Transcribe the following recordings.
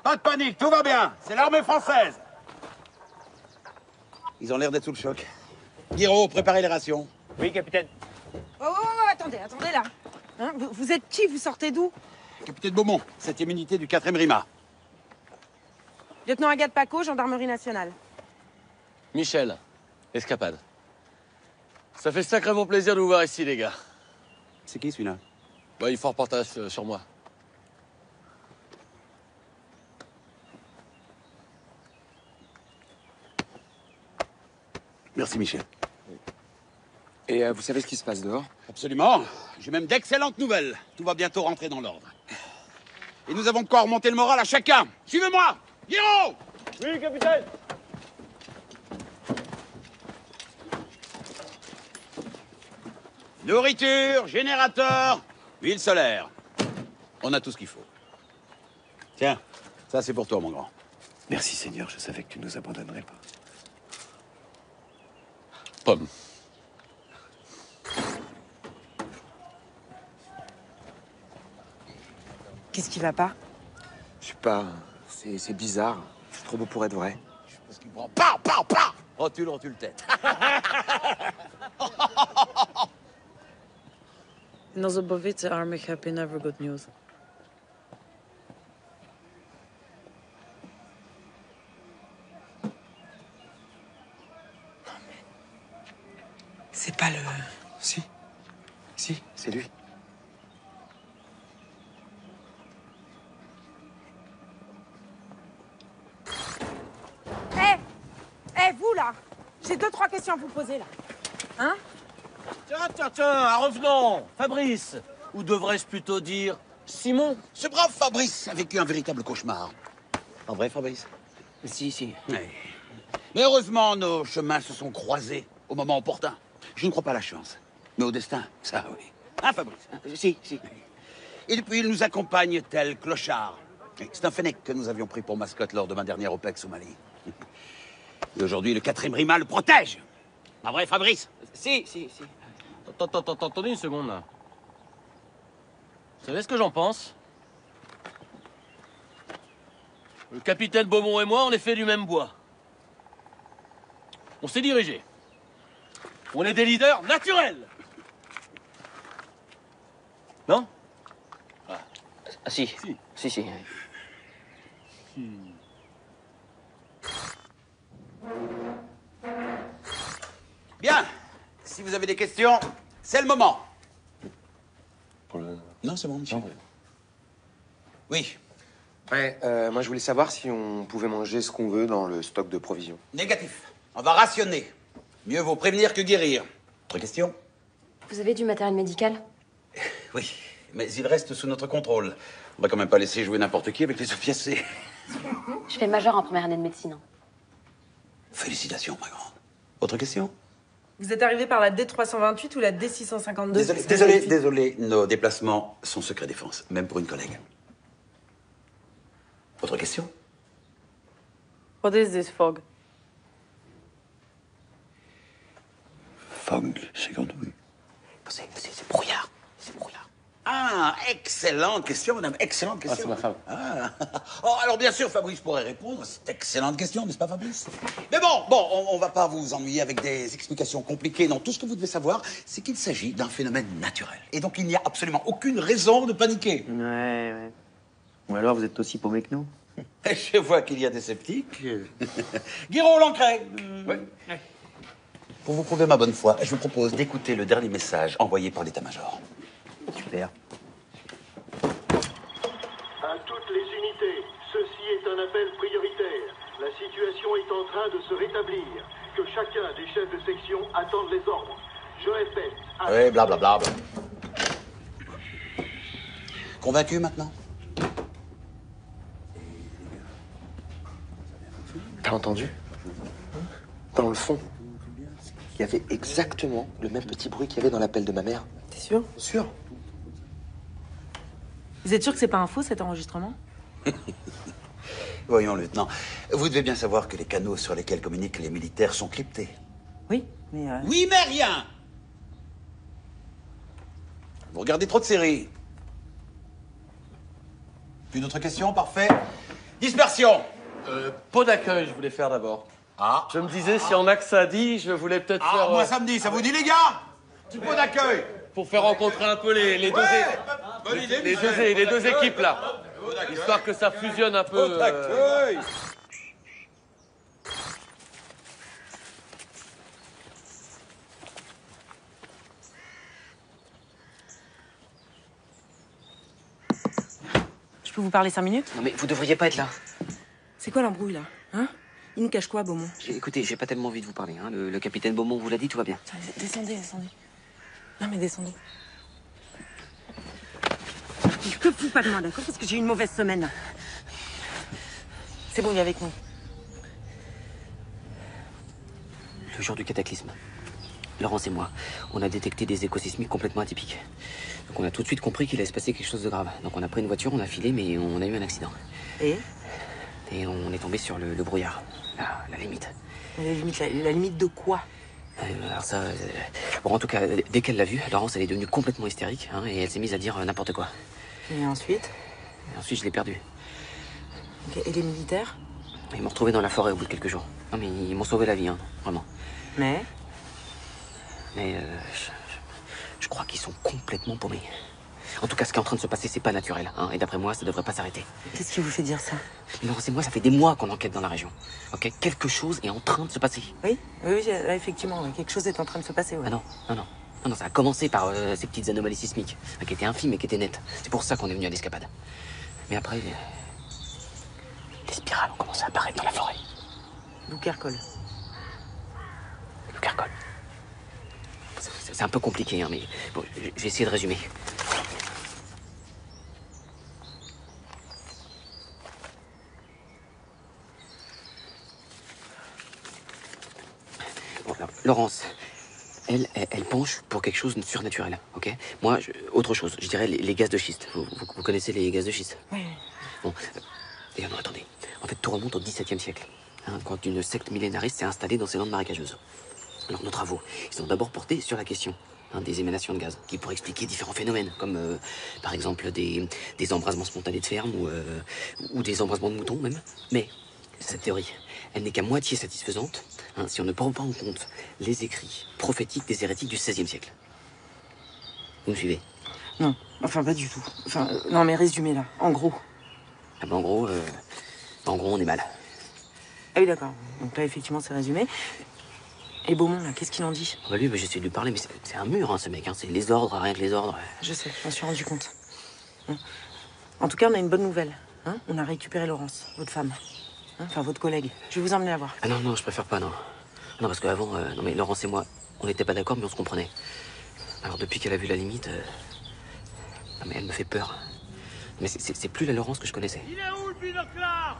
Pas de panique, tout va bien. C'est l'armée française. Ils ont l'air d'être sous le choc. Guiraud, préparez les rations. Oui, capitaine. Oh, attendez là. Hein, vous êtes qui? Vous sortez d'où? Capitaine Beaumont, 7e unité du 4e RIMA. Lieutenant Agathe Paco, gendarmerie nationale. Michel, escapade. Ça fait sacrément plaisir de vous voir ici, les gars. C'est qui celui-là? Bah, il faut reportage sur moi. Merci, Michel. Et vous savez ce qui se passe dehors? Absolument. J'ai même d'excellentes nouvelles. Tout va bientôt rentrer dans l'ordre. Et nous avons de quoi remonter le moral à chacun. Suivez-moi! Guiraud! Oui, capitaine. Nourriture, générateur, huile solaire. On a tout ce qu'il faut. Tiens, ça c'est pour toi, mon grand. Merci Seigneur, je savais que tu nous abandonnerais pas. Pomme. Qu'est-ce qui va pas? Je sais pas, c'est bizarre. C'est trop beau pour être vrai. Parce qu'il prend pa! Rotule tête. In onze Bovitse army heb je never good news. C'est pas le... Si, c'est lui. Vous là, j'ai 2-3 questions à vous poser là. Hein? Tiens, revenons. Fabrice. Ou devrais-je plutôt dire Simon? Ce brave Fabrice a vécu un véritable cauchemar. En vrai, Fabrice? Si. Oui. Mais heureusement, nos chemins se sont croisés au moment opportun. Je ne crois pas à la chance, mais au destin, ça oui. Hein, Fabrice? Si. Et depuis, il nous accompagne tel clochard. C'est un fennec que nous avions pris pour mascotte lors de ma dernière OPEX au Mali. Et aujourd'hui, le 4e RIMA le protège. Pas vrai, Fabrice? Si. Attendez une seconde, là. Vous savez ce que j'en pense? Le capitaine Beaumont et moi, on est fait du même bois. On s'est dirigé. On est des leaders naturels. Non? Ah, si. Si. Bien. Si vous avez des questions, c'est le moment. Non, c'est bon, monsieur. Oui. Ouais, moi je voulais savoir si on pouvait manger ce qu'on veut dans le stock de provisions. Négatif. On va rationner. Mieux vaut prévenir que guérir. Autre question? Vous avez du matériel médical? Oui, mais il reste sous notre contrôle. On va quand même pas laisser jouer n'importe qui avec les opiacés. Je fais major en première année de médecine. Hein. Félicitations, ma grande. Autre question? Vous êtes arrivé par la D328 ou la D652? Désolé, nos déplacements sont secret défense, même pour une collègue. Autre question? What is this fog? Fog, c'est quand oui. C'est brouillard. C'est brouillard. Ah, excellente question, madame. Excellente question. c'est ma femme. Ah. Oh, alors bien sûr, Fabrice pourrait répondre à cette excellente question, n'est-ce pas, Fabrice? Mais bon, on va pas vous ennuyer avec des explications compliquées. Non, tout ce que vous devez savoir, c'est qu'il s'agit d'un phénomène naturel. Et donc, il n'y a absolument aucune raison de paniquer. Ouais. Ou alors vous êtes aussi paumé que nous? Je vois qu'il y a des sceptiques. Guiraud Lancret. Ouais. Pour vous prouver ma bonne foi, je vous propose d'écouter le dernier message envoyé par l'état-major. Super. À toutes les unités, ceci est un appel prioritaire. La situation est en train de se rétablir. Que chacun des chefs de section attende les ordres. Je répète. Oui, blablabla. Convaincu maintenant? T'as entendu? Dans le fond, il y avait exactement le même petit bruit qu'il y avait dans l'appel de ma mère. T'es sûr? Sûr. Vous êtes sûr que c'est pas un faux cet enregistrement? Voyons, lieutenant. Vous devez bien savoir que les canaux sur lesquels communiquent les militaires sont cryptés. Oui, mais... Oui, mais rien! Vous regardez trop de séries. Plus d'autres questions? Parfait. Dispersion. Pot d'accueil, je voulais faire d'abord. Ah. Je me disais, si on a que ça dit, je voulais peut-être Ah, faire... moi ça me dit, ça vous dit les gars? Petit pot d'accueil. Pour faire rencontrer un peu les deux, Bonne idée, les deux équipes, là. Histoire que ça fusionne un peu. Pot d'accueil. Je peux vous parler 5 minutes? Non mais vous devriez pas être là. C'est quoi l'embrouille, là? Hein? Il nous cache quoi, Beaumont? Écoutez, j'ai pas tellement envie de vous parler. Hein. Le capitaine Beaumont vous l'a dit, tout va bien. Descendez. Non, mais descendez. Je te fous pas de moi, d'accord? Parce que j'ai eu une mauvaise semaine, là. C'est bon, il est avec nous. Le jour du cataclysme, Laurence et moi, on a détecté des échos sismiques complètement atypiques. Donc on a tout de suite compris qu'il allait se passer quelque chose de grave. Donc on a pris une voiture, on a filé, mais on a eu un accident. Et on est tombé sur le brouillard, la limite. La limite de quoi? Alors ça... Bon, en tout cas, dès qu'elle l'a vu, Laurence, elle est devenue complètement hystérique, hein, et elle s'est mise à dire n'importe quoi. Et ensuite? Et ensuite, je l'ai perdue. Okay. Et les militaires? Ils m'ont retrouvé dans la forêt au bout de quelques jours. Non, mais ils m'ont sauvé la vie, hein, vraiment. Mais je crois qu'ils sont complètement paumés. En tout cas, ce qui est en train de se passer, c'est pas naturel. Hein, et d'après moi, ça devrait pas s'arrêter. Qu'est-ce qui vous fait dire ça? Laurence et moi, ça fait des mois qu'on enquête dans la région. Ok, quelque chose est en train de se passer. Oui, là, effectivement, quelque chose est en train de se passer. Ouais. Ah non, ça a commencé par ces petites anomalies sismiques, qui étaient infimes et qui étaient nettes. C'est pour ça qu'on est venu à l'escapade. Mais après, les spirales ont commencé à apparaître dans la forêt. Loup-Kercol. Loup-Kercol. C'est un peu compliqué, hein, mais bon, j'ai essayé de résumer. Bon, alors, Laurence, elle penche pour quelque chose de surnaturel, ok? Moi, autre chose, je dirais les gaz de schiste. Vous connaissez les gaz de schiste? Oui. Bon, d'ailleurs, non, attendez. En fait, tout remonte au XVIIe siècle, hein, quand une secte millénariste s'est installée dans ces landes marécageuses. Alors, nos travaux, ils ont d'abord porté sur la question des émanations de gaz, qui pourraient expliquer différents phénomènes, comme par exemple des embrasements spontanés de ferme ou des embrasements de moutons même. Mais cette théorie, elle n'est qu'à moitié satisfaisante si on ne prend pas en compte les écrits prophétiques des hérétiques du XVIe siècle. Vous me suivez? Non, enfin pas du tout. Enfin, non mais résumé là, en gros. Ah ben, en gros, on est mal. Ah oui d'accord, donc là effectivement c'est résumé. Et Beaumont là, qu'est-ce qu'il en dit? Bah lui, j'essaie de lui parler, mais c'est un mur, hein, ce mec. Hein. C'est les ordres, rien que les ordres. Je sais, je m'en suis rendu compte. En tout cas, on a une bonne nouvelle. Hein, on a récupéré Laurence, votre femme. Enfin, votre collègue. Je vais vous emmener la voir. Ah non, je préfère pas, non. Non, parce qu'avant, non mais Laurence et moi, on n'était pas d'accord, mais on se comprenait. Alors depuis qu'elle a vu la limite, non mais elle me fait peur. Mais c'est plus la Laurence que je connaissais. Il est où le binocle-là?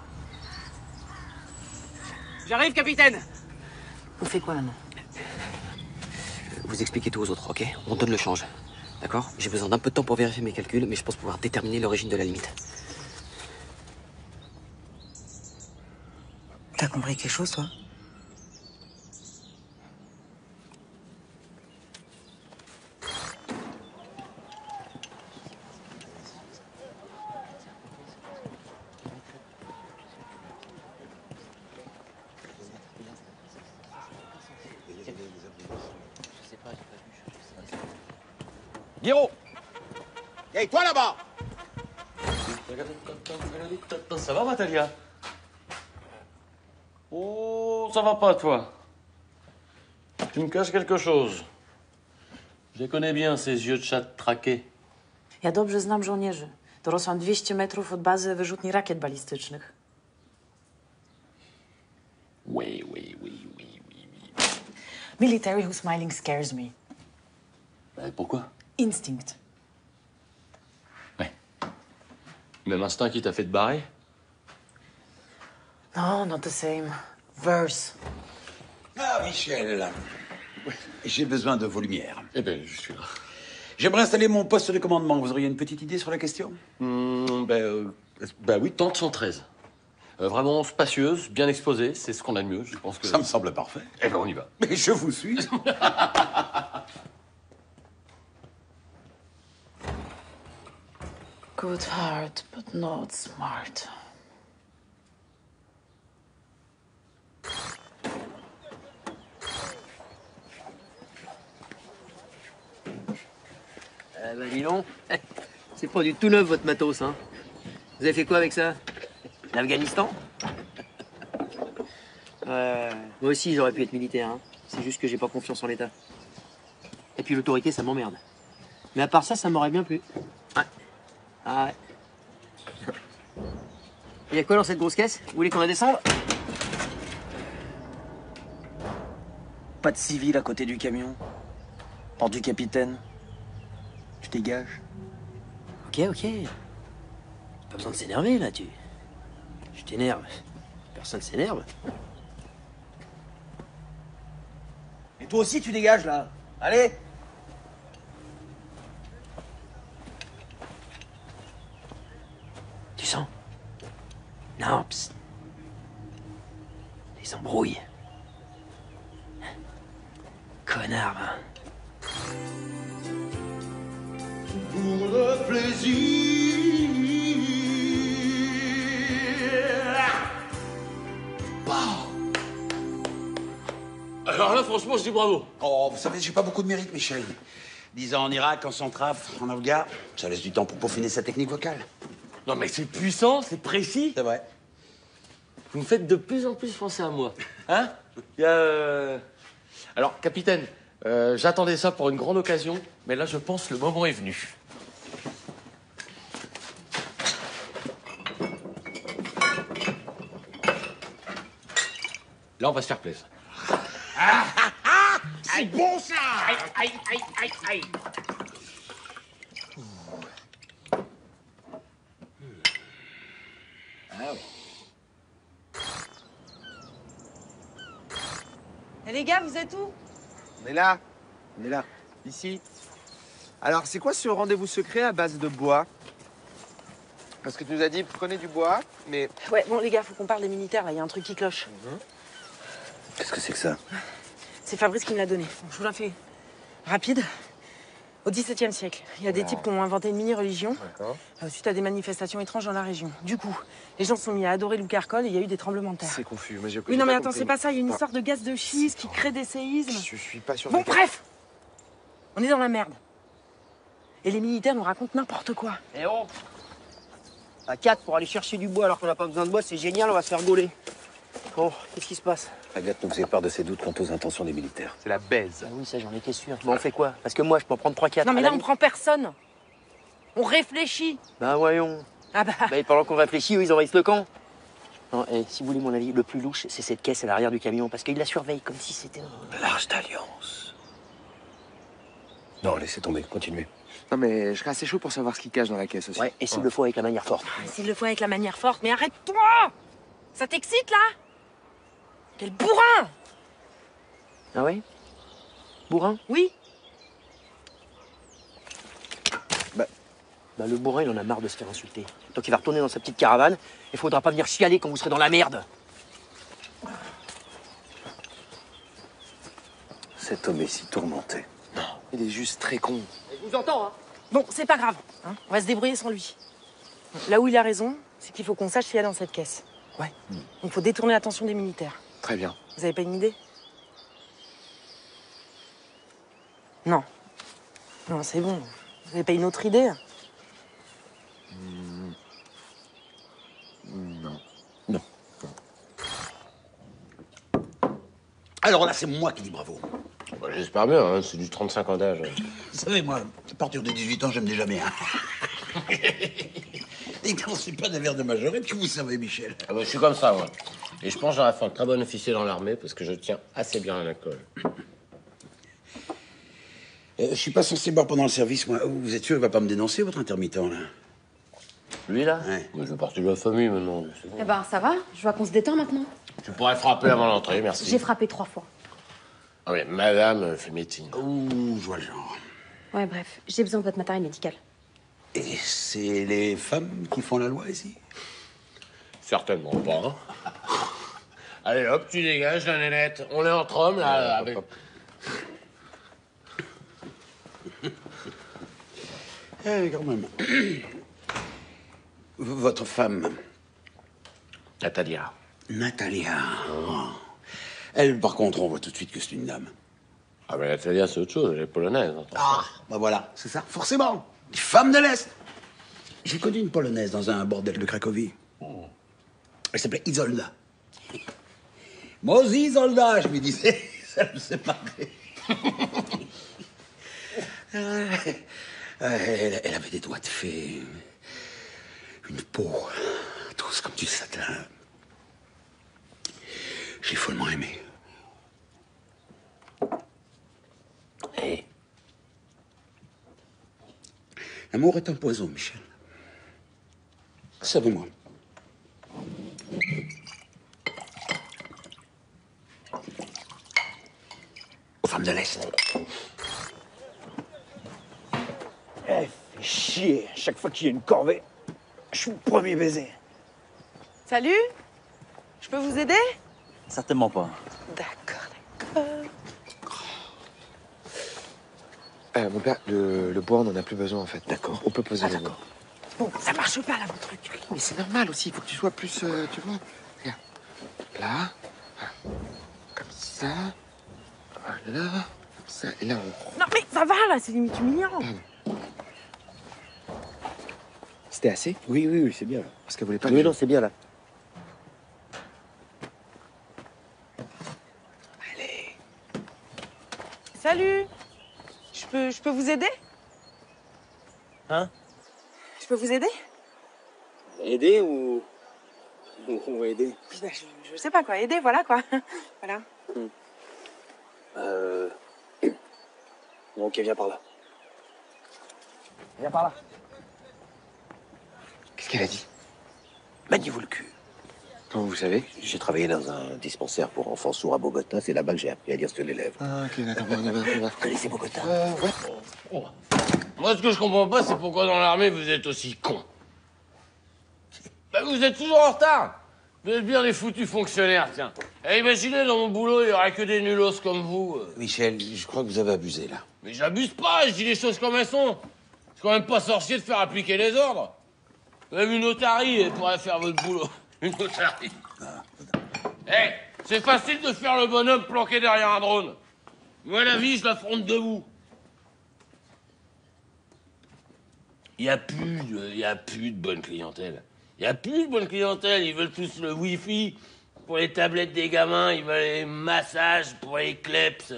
J'arrive, capitaine. On fait quoi maintenant? Vous expliquez tout aux autres, ok? On donne le change. D'accord? J'ai besoin d'un peu de temps pour vérifier mes calculs, mais je pense pouvoir déterminer l'origine de la limite. T'as compris quelque chose, toi? Guiraud! Hey, toi là-bas! Ça va, Natalia? Oh, ça va pas, toi. Tu me caches quelque chose. Je les connais bien, ces yeux de chat traqués. Ja dobrze znam żołnierzy. Dorosłam 200 metrów od bazy wyrzutni rakiet balistycznych. Oui. Military who's smiling scares me. Pourquoi? Instinct. Ouais. Même instinct qui t'a fait te barrer? No, not the same. Verse. Ah, Michel. J'ai besoin de vos lumières. Eh bien, je suis là. J'aimerais installer mon poste de commandement. Vous auriez une petite idée sur la question? Oui, tente 113. Vraiment spacieuse, bien exposée, c'est ce qu'on a de mieux, je pense que... Ça me semble parfait. Eh ben, on y va. Mais je vous suis. Good heart, but not smart. bah dis donc, c'est pas du tout neuf votre matos, hein. Vous avez fait quoi avec ça? L'Afghanistan? Moi aussi j'aurais pu être militaire, hein. C'est juste que j'ai pas confiance en l'État. Et puis l'autorité, ça m'emmerde. Mais à part ça, ça m'aurait bien plu. Ouais. Ah ouais. Il y a quoi dans cette grosse caisse? Vous voulez qu'on la descende? Pas de civil à côté du camion. Porte du capitaine. Tu dégages. Ok. Pas besoin de s'énerver, là, Je t'énerve. Personne s'énerve. Et toi aussi, tu dégages, là. Allez. Tu sens? Non, psst. Les embrouilles. Connard, hein. Pour le plaisir. Alors là, franchement, je dis bravo. Oh, vous savez, j'ai pas beaucoup de mérite, Michel. 10 ans en Irak, en Centraf, en Afghan, ça laisse du temps pour peaufiner sa technique vocale. Non, mais c'est puissant, c'est précis. C'est vrai. Vous me faites de plus en plus penser à moi. Hein? Il y a... Alors, capitaine, j'attendais ça pour une grande occasion, mais là, je pense que le moment est venu. Là, on va se faire plaisir. C'est bon, ça! Aïe. Et les gars, vous êtes où? On est là. Ici. Alors, c'est quoi ce rendez-vous secret à base de bois? Parce que tu nous as dit, prenez du bois, mais... Ouais, bon, les gars, faut qu'on parle des militaires, là. Il y a un truc qui cloche. Qu'est-ce que c'est que ça? C'est Fabrice qui me l'a donné. Bon, je vous la fais rapide. Au XVIIe siècle, il y a des types qui ont inventé une mini-religion suite à des manifestations étranges dans la région. Du coup, les gens se sont mis à adorer Louis Carcol et il y a eu des tremblements de terre. C'est confus, mais j'ai Oui, non, mais attends, compris. c'est pas ça. Il y a une histoire de gaz de schiste qui crée des séismes. Je suis pas sûr. Bon, bref, on est dans la merde. Et les militaires nous racontent n'importe quoi. Eh oh! À 4 pour aller chercher du bois alors qu'on n'a pas besoin de bois, c'est génial, on va se faire gauler. Bon, qu'est-ce qui se passe? Agathe nous faisait part de ses doutes quant aux intentions des militaires. C'est la baise. Ah oui, ça j'en étais sûr. Bon, on fait quoi? Parce que moi, je peux en prendre 3-4. Non, mais là, on prend personne. On réfléchit. Bah voyons. Ah bah... Bah, et pendant qu'on réfléchit, eux, ils envahissent le camp. Non, si vous voulez mon avis, le plus louche, c'est cette caisse à l'arrière du camion, parce qu'ils la surveillent comme si c'était... L'Arche d'Alliance. Non, laissez tomber, continuez. Non, mais je serais assez chaud pour savoir ce qu'il cache dans la caisse aussi. Ouais, et s'il le faut avec la manière forte. S'il le faut avec la manière forte, mais arrête-toi! Ça t'excite, là? Quel bourrin! Ah ouais? Bourrin? Oui. Bah le bourrin, il en a marre de se faire insulter. Donc il va retourner dans sa petite caravane, et faudra pas venir chialer quand vous serez dans la merde. Cet homme est si tourmenté. Non, il est juste très con. Je vous entends, hein? Bon, c'est pas grave. Hein, on va se débrouiller sans lui. Là où il a raison, c'est qu'il faut qu'on sache ce qu'il y a dans cette caisse. Ouais. Donc il faut détourner l'attention des militaires. Très bien. Vous avez pas une idée? Non. Non, c'est bon. Vous avez pas une autre idée? Non. Alors là, c'est moi qui dis bravo. Bah, j'espère bien, hein, c'est du 35 ans d'âge. Vous savez, moi, à partir de 18 ans, j'aime déjà bien. Et quand c'est pas des verres de majorette que vous savez, Michel. Ah bah, je suis comme ça, moi. Et je pense que j'aurais fait un très bon officier dans l'armée parce que je tiens assez bien à l'alcool. Je suis pas censé boire pendant le service, moi. Vous êtes sûr, il va pas me dénoncer, votre intermittent, là? Lui, là? Ouais. Moi, je veux partir de la famille, maintenant. C'est bon. Eh ben, ça va. Je vois qu'on se détend maintenant. Tu pourrais frapper avant l'entrée, merci. J'ai frappé 3 fois. Ah oui, madame fait médecine. Ouh, je vois le genre. Ouais, bref. J'ai besoin de votre matériel médical. Et c'est les femmes qui font la loi, ici? Certainement pas. Allez, hop, tu dégages, la nénette. On est entre hommes, là. Avec... Eh, quand même. Votre femme, Natalia. Natalia. Oh. Elle, par contre, on voit tout de suite que c'est une dame. Ah, mais Natalia, c'est autre chose, elle est polonaise. Ah, bah voilà, c'est ça, forcément. Les femmes de l'Est. J'ai connu une Polonaise dans un bordel de Cracovie. Elle s'appelait Isolda. Moi aussi, Isolda, je lui disais. Ça me séparait. Elle avait des doigts de fée. Une peau. Tous comme du satin. J'ai follement aimé. Hé, L'amour est un poison, Michel. Savez-moi. Aux femmes de l'Est. Eh, fait chier. Chaque fois qu'il y a une corvée, je suis le premier baiser. Salut. Je peux vous aider? Certainement pas. D'accord. Mon père, le bois, on n'en a plus besoin en fait. D'accord. On peut poser le bois. Bon, ça marche pas là, votre truc. Mais c'est normal aussi, il faut que tu sois plus, tu vois. Regarde. Là. Voilà. Comme ça. Voilà. Comme ça. Et là, on... Non mais ça va là, c'est limite humiliant. C'était assez? Oui, c'est bien là. Parce qu'elle voulait pas Oui, le non, c'est bien là. Salut. Je peux vous aider? Hein? Je peux vous aider? Aider ou aider? Je sais pas quoi, aider, voilà quoi. Voilà. Bon, ok, viens par là. Viens par là. Qu'est-ce qu'elle a dit? Maniez-vous le cul. Comment vous savez? J'ai travaillé dans un dispensaire pour enfants sourds à Bogota. C'est là-bas que j'ai appris à lire sur les lèvres. Ah, ok, d'accord. Vous connaissez Bogota? Ouais. Moi, ce que je comprends pas, c'est pourquoi dans l'armée, vous êtes aussi cons. Ben, vous êtes toujours en retard. Vous êtes bien des foutus fonctionnaires, tiens. Et imaginez, dans mon boulot, il y aurait que des nulos comme vous. Michel, je crois que vous avez abusé, là. Mais j'abuse pas, je dis les choses comme elles sont. C'est quand même pas sorcier de faire appliquer les ordres. Même une otarie, elle pourrait faire votre boulot. Une otarie. Hé, c'est facile de faire le bonhomme planqué derrière un drone. Moi, la vie, je l'affronte debout. Il y a plus de bonne clientèle. Il y a plus de bonne clientèle. Ils veulent tous le Wi-Fi pour les tablettes des gamins. Ils veulent les massages pour les kleps.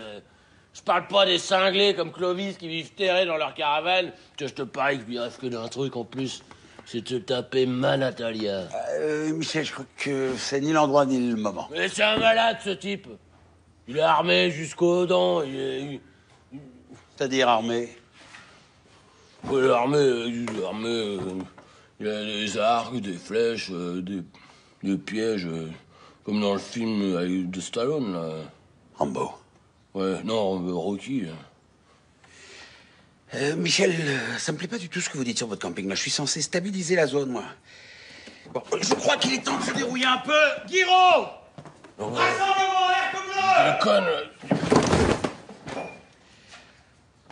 Je parle pas des cinglés comme Clovis qui vivent terrés dans leur caravane. Je te parie que je lui rêve que d'un truc en plus. C'est de se taper ma Natalia. Michel, je crois que c'est ni l'endroit ni le moment. Mais c'est un malade, ce type. Il est armé jusqu'aux dents. C'est-à-dire armé? Il est armé. Il a des arcs, des flèches, des pièges, comme dans le film de Stallone, là. Rambo. Ouais, non, Rocky. Michel, ça me plaît pas du tout ce que vous dites sur votre camping. Là, je suis censé stabiliser la zone, moi. Bon, je crois qu'il est temps de se dérouiller un peu. Guiraud! Rassemblement, l'air comme l'heure! Déconne.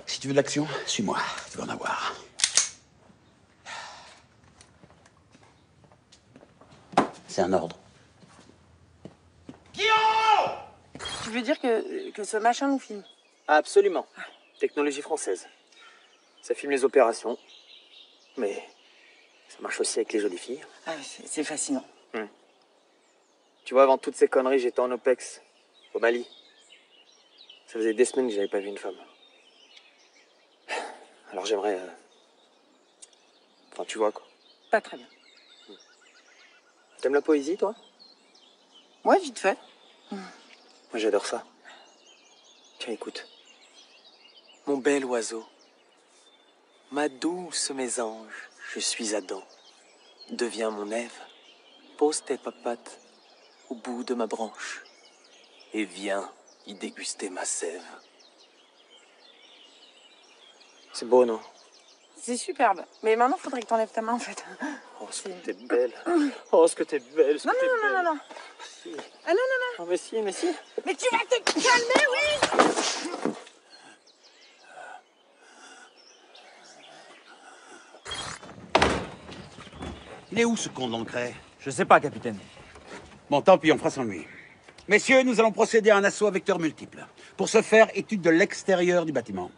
Si tu veux de l'action, suis-moi. Tu vas en avoir. C'est un ordre. Guillaume! Tu veux dire que ce machin nous filme? Absolument. Technologie française. Ça filme les opérations. Mais ça marche aussi avec les jolies filles. Ah, c'est fascinant. Tu vois, avant toutes ces conneries, j'étais en OPEX, au Mali. Ça faisait des semaines que j'avais pas vu une femme. Alors j'aimerais... Enfin, tu vois, quoi. Pas très bien. T'aimes la poésie, toi? Ouais, vite fait. Moi, j'adore ça. Tiens, écoute. Mon bel oiseau, ma douce mésange, je suis Adam. Deviens mon Ève, pose tes papates au bout de ma branche et viens y déguster ma sève. C'est beau, non? C'est superbe. Mais maintenant, faudrait que t'enlèves ta main, en fait. Oh, ce que t'es belle. Oh, ce que t'es belle. Non. Si. Ah non. Oh, mais si. Mais tu vas te calmer, oui! Il est où, ce con d'Ancret? Je sais pas, capitaine. Bon, tant pis, on fera sans lui. Messieurs, nous allons procéder à un assaut à vecteurs multiples. Pour ce faire, étude de l'extérieur du bâtiment.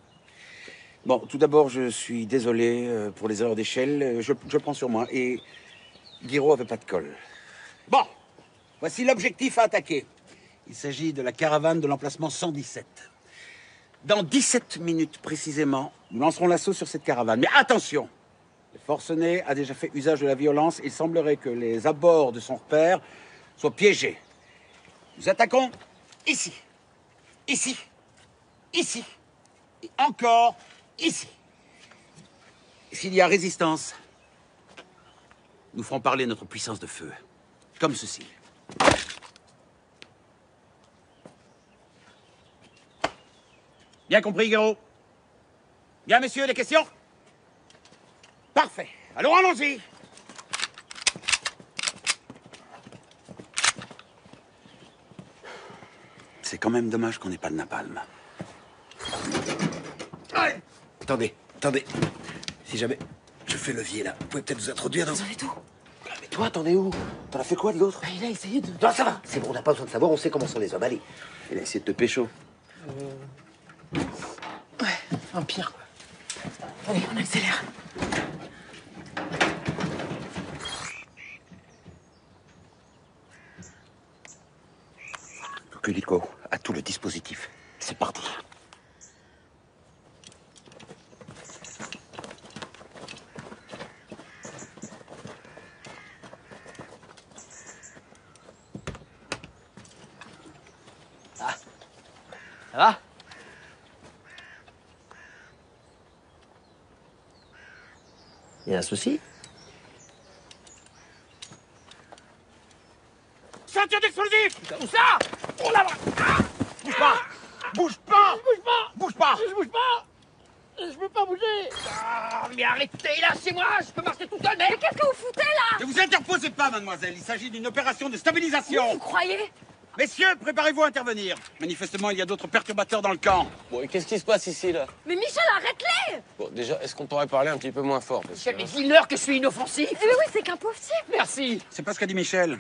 Bon, tout d'abord, je suis désolé pour les erreurs d'échelle. Je prends sur moi. Et Guiraud avait pas de colle. Bon, voici l'objectif à attaquer. Il s'agit de la caravane de l'emplacement 117. Dans 17 minutes précisément, nous lancerons l'assaut sur cette caravane. Mais attention, le forcené a déjà fait usage de la violence. Il semblerait que les abords de son repère soient piégés. Nous attaquons ici, ici, ici, et encore ici. Et s'il y a résistance, nous ferons parler notre puissance de feu, comme ceci. Bien compris, Guiraud? Bien, messieurs, des questions? Parfait. Alors, allons-y. C'est quand même dommage qu'on n'ait pas de napalm. Attendez. Si jamais je fais levier là, vous pouvez peut-être vous introduire dans... Vous en êtes où? Mais toi, t'en es où? T'en as fait quoi de l'autre? Il a essayé de... Non, ça va. C'est bon, on n'a pas besoin de savoir, on sait comment sont les hommes. Allez. Il a essayé de te pécho. Ouais, un pire, quoi. Allez, on accélère. Kuliko a tout le dispositif. C'est parti. Ça va? Il y a un souci? Ceinture d'explosifs! Où ça? Oh là là! Ah! Bouge pas! Bouge pas! Bouge pas! Bouge pas! Je bouge pas! Je peux pas bouger! Ah, mais arrêtez, lâchez-moi! Je peux marcher tout seul, Mais qu'est-ce que vous foutez là? Ne vous interposez pas, mademoiselle. Il s'agit d'une opération de stabilisation. Vous croyez? Messieurs, préparez-vous à intervenir. Manifestement, il y a d'autres perturbateurs dans le camp. Bon, et qu'est-ce qui se passe ici, là? Mais Michel, arrête-les! Bon, déjà, est-ce qu'on pourrait parler un petit peu moins fort? Michel, mais dis-leur que je suis inoffensif! Mais oui, c'est qu'un pauvre type! Merci! C'est pas ce qu'a dit Michel.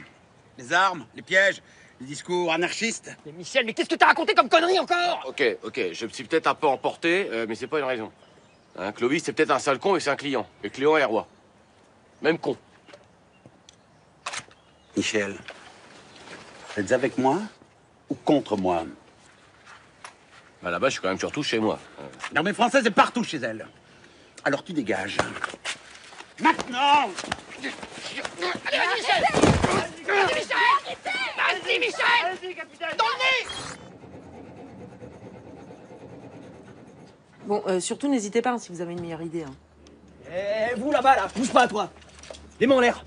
Les armes, les pièges, les discours anarchistes. Mais Michel, mais qu'est-ce que t'as raconté comme connerie encore? Ok, je me suis peut-être un peu emporté, mais c'est pas une raison. Hein, Clovis, c'est peut-être un sale con et c'est un client. Et Cléon est roi. Même con. Michel, vous êtes avec moi ou contre moi? Bah là-bas, je suis quand même surtout chez moi. L'armée française est partout chez elle. Alors tu dégages. Maintenant! Allez, vas-y, Michel! Vas-y, Michel! Vas-y, Michel! Vas-y, capitaine! Dans le nez! Bon, surtout, n'hésitez pas hein, si vous avez une meilleure idée. Hein. Eh, vous là-bas, là, bouge pas, toi! Les mains en l'air!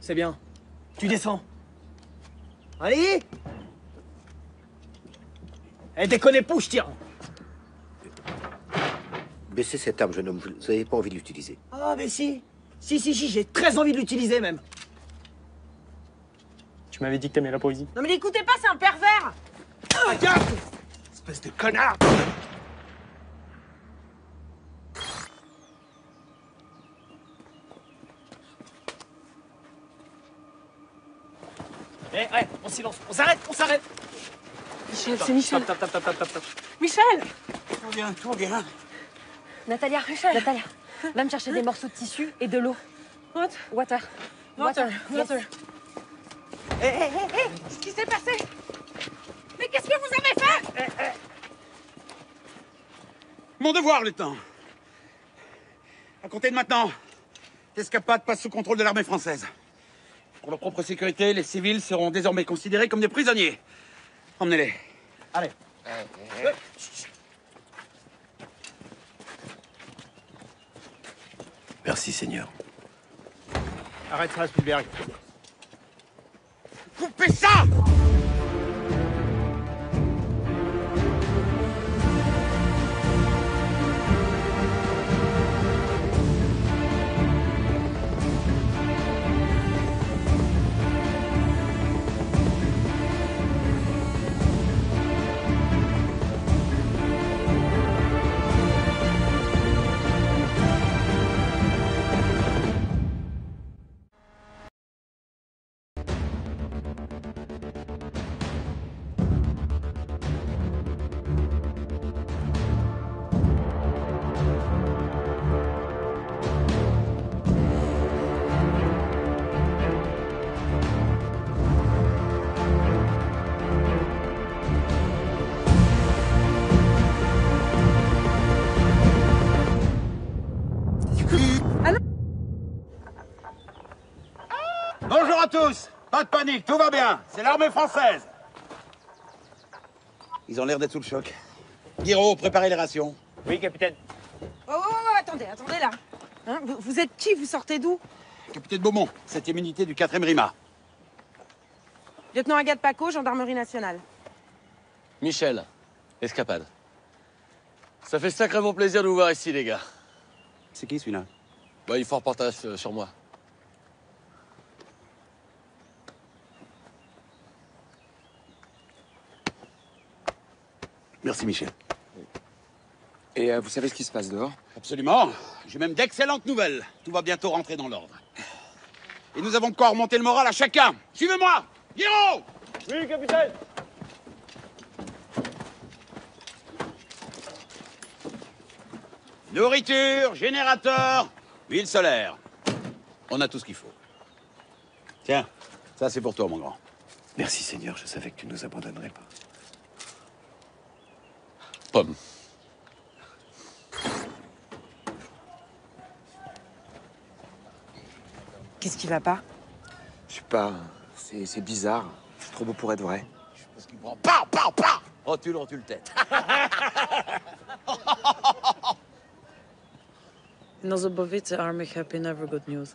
C'est bien. Tu descends. Allez! Eh, déconnez pas, je tire! Baissez cette arme, jeune homme. Vous n'avez pas envie de l'utiliser. Ah, mais si! Si, j'ai très envie de l'utiliser, même. Tu m'avais dit que t'aimais la poésie. Non mais l'écoutez pas, c'est un pervers! Ah, gaffe! Espèce de connard! Eh, on silence, on s'arrête! Michel, c'est Michel. Stop. Michel! Tout va bien. Natalia, Natalia, va me chercher des morceaux de tissu et de l'eau. What? Water. Water. Qu'est-ce qui s'est passé? Mais qu'est-ce que vous avez fait? Mon devoir, lieutenant. À compter de maintenant, l'escapade passe sous contrôle de l'armée française. Pour leur propre sécurité, les civils seront désormais considérés comme des prisonniers. Emmenez-les. Allez. Merci, Seigneur. Arrête ça, Spielberg. Coupez ça! tous. Pas de panique, tout va bien. C'est l'armée française. Ils ont l'air d'être sous le choc. Guiraud, préparez les rations. Oui, capitaine. Oh, attendez là. Hein, vous êtes qui? Vous sortez d'où? Capitaine Beaumont, 7e unité du 4e RIMA. Lieutenant Agathe Paco, gendarmerie nationale. Michel, escapade. Ça fait sacrément plaisir de vous voir ici, les gars. C'est qui celui-là? Bah, il faut un reportage sur moi. Merci, Michel. Et vous savez ce qui se passe dehors? Absolument. J'ai même d'excellentes nouvelles. Tout va bientôt rentrer dans l'ordre. Et nous avons de quoi remonter le moral à chacun. Suivez-moi! Guiraud! Oui, capitaine. Nourriture, générateur, huile solaire. On a tout ce qu'il faut. Tiens, ça c'est pour toi, mon grand. Merci, Seigneur, je savais que tu ne nous abandonnerais pas. Pomme. Qu'est-ce qui va pas? Je sais pas, c'est bizarre. C'est trop beau pour être vrai. Je pense qu'il prend. Pa! Rotule tête. No Zubowice Army Happy Never Good News.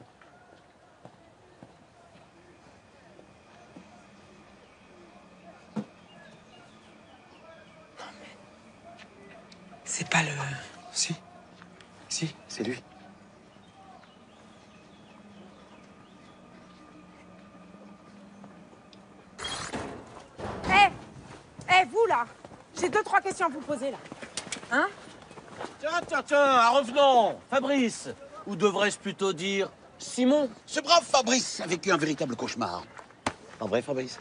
C'est pas le... Si, c'est lui. vous là! J'ai 2-3 questions à vous poser là. Hein? Tiens, revenons. Fabrice. Ou devrais-je plutôt dire Simon? Ce brave Fabrice a vécu un véritable cauchemar. Pas vrai, Fabrice?